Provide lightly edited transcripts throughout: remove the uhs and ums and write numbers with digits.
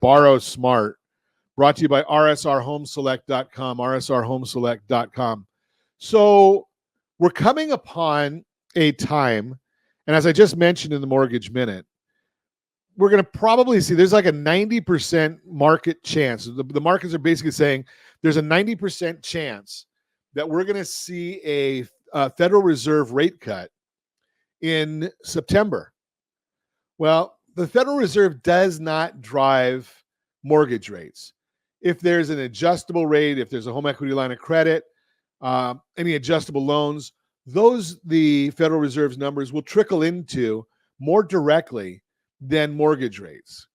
Borrow Smart, brought to you by rsrhomeselect.com, rsrhomeselect.com. So we're coming upon a time, and as I just mentioned in the Mortgage Minute, we're going to probably see there's like a 90% market chance. The markets are basically saying there's a 90% chance that we're going to see a Federal Reserve rate cut in September. Well, the Federal Reserve does not drive mortgage rates. If there's an adjustable rate, if there's a home equity line of credit, any adjustable loans, the Federal Reserve's numbers will trickle into more directly than mortgage rates.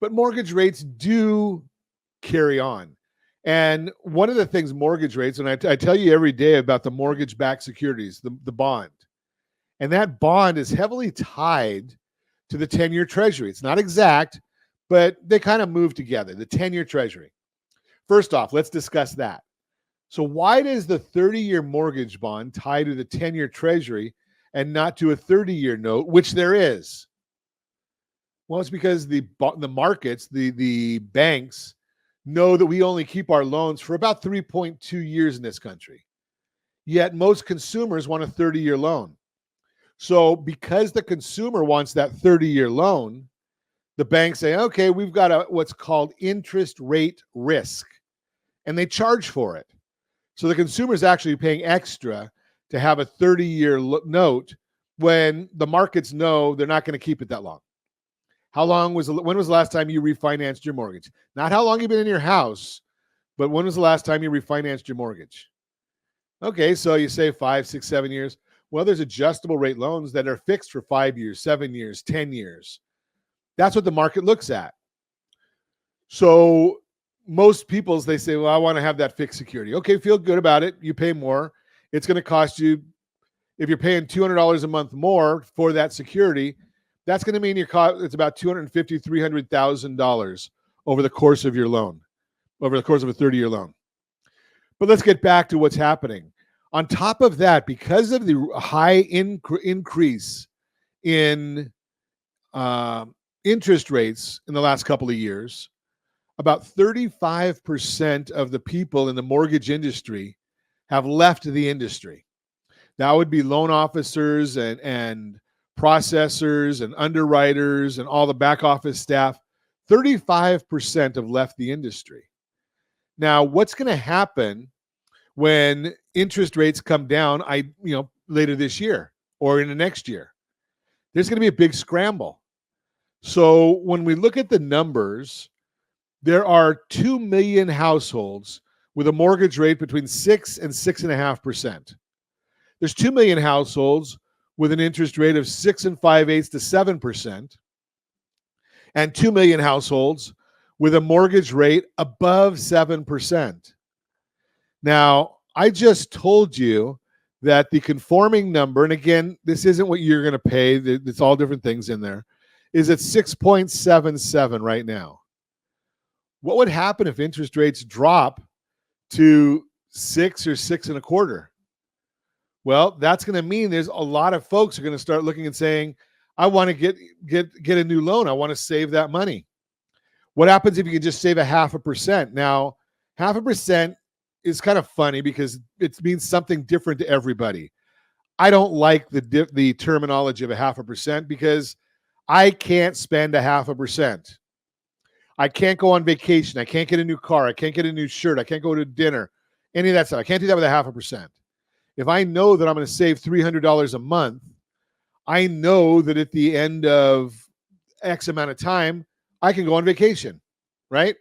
But mortgage rates do carry on. And one of the things mortgage rates, and I tell you every day about the mortgage-backed securities, the bond. And that bond is heavily tied to the 10-year Treasury. It's not exact, but they kind of move together, the 10-year Treasury. First off, let's discuss that. So why does the 30-year mortgage bond tie to the 10-year Treasury and not to a 30-year note, which there is? Well, it's because the markets, the banks, know that we only keep our loans for about 3.2 years in this country. Yet most consumers want a 30-year loan. So because the consumer wants that 30-year loan, the banks say, okay, we've got what's called interest rate risk, and they charge for it. So the consumer is actually paying extra to have a 30-year note when the markets know they're not going to keep it that long. When was the last time you refinanced your mortgage? Not how long you've been in your house, but when was the last time you refinanced your mortgage? Okay, so you say 5, 6, 7 years. Well, there's adjustable rate loans that are fixed for 5 years, 7 years, 10 years. That's what the market looks at. So most people, they say, well, I want to have that fixed security. Okay, feel good about it. You pay more. It's going to cost you, if you're paying $200 a month more for that security, that's going to mean it's about $250,000, $300,000 over the course of your loan, over the course of a 30-year loan. But let's get back to what's happening. On top of that, because of the high increase in interest rates in the last couple of years, about 35% of the people in the mortgage industry have left the industry. That would be loan officers and processors and underwriters and all the back office staff. 35% have left the industry. Now, what's going to happen when interest rates come down, later this year or in the next year? There's going to be a big scramble. So when we look at the numbers, there are 2 million households with a mortgage rate between 6 and 6.5%. There's 2 million households with an interest rate of 6 5/8 to 7%, and 2 million households with a mortgage rate above 7%. Now, I just told you that the conforming number, and again, this isn't what you're going to pay, it's all different things in there, is at 6.77 right now. What would happen if interest rates drop to 6 or 6.25? Well, that's going to mean there's a lot of folks who are going to start looking and saying, I want to get a new loan. I want to save that money. What happens if you can just save 0.5%? Now, 0.5% is kind of funny because it means something different to everybody. I don't like the terminology of 0.5% because I can't spend 0.5%. I can't go on vacation. I can't get a new car. I can't get a new shirt. I can't go to dinner. Any of that stuff. I can't do that with 0.5%. If I know that I'm going to save $300 a month, I know that at the end of X amount of time, I can go on vacation, right?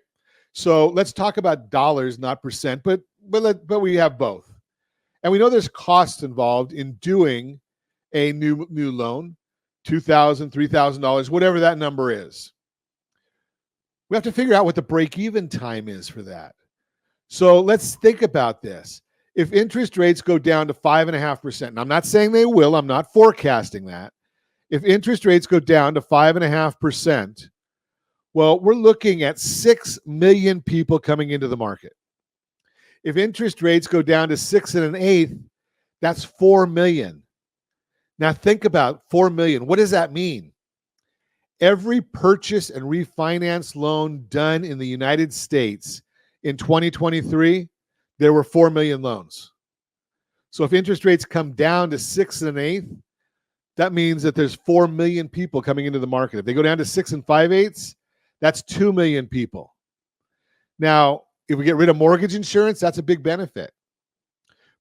So let's talk about dollars, not percent, but we have both. And we know there's costs involved in doing a new loan, $2,000, $3,000, whatever that number is. We have to figure out what the break-even time is for that. So let's think about this. If interest rates go down to 5.5%, and I'm not saying they will, I'm not forecasting that. If interest rates go down to 5.5%, well, we're looking at 6 million people coming into the market. If interest rates go down to 6 1/8, that's 4 million. Now think about 4 million. What does that mean? every purchase and refinance loan done in the United States in 2023, there were 4 million loans. So if interest rates come down to 6 1/8, that means that there's 4 million people coming into the market. If they go down to 6 5/8, that's 2 million people. Now, if we get rid of mortgage insurance, that's a big benefit.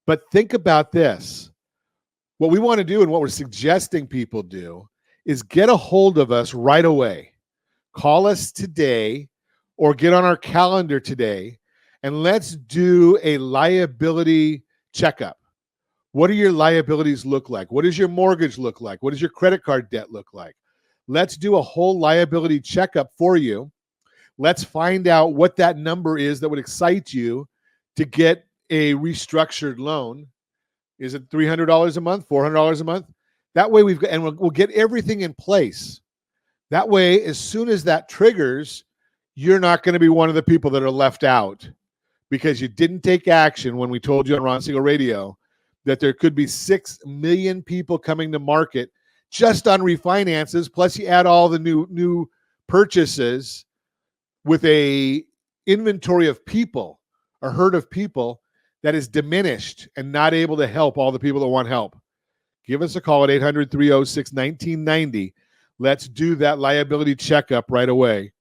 But think about this. What we want to do and what we're suggesting people do is get a hold of us right away. Call us today or get on our calendar today, and let's do a liability checkup. What do your liabilities look like? What does your mortgage look like? What does your credit card debt look like? Let's do a whole liability checkup for you. Let's find out what that number is that would excite you to get a restructured loan. Is it $300 a month, $400 a month? That way we'll get everything in place. That way, as soon as that triggers, you're not going to be one of the people that are left out because you didn't take action when we told you on Ron Siegel Radio that there could be 6 million people coming to market just on refinances. Plus, you add all the new purchases with a inventory of people, a herd of people that is diminished and not able to help all the people that want help. Give us a call at 800-306-1990. Let's do that liability checkup right away.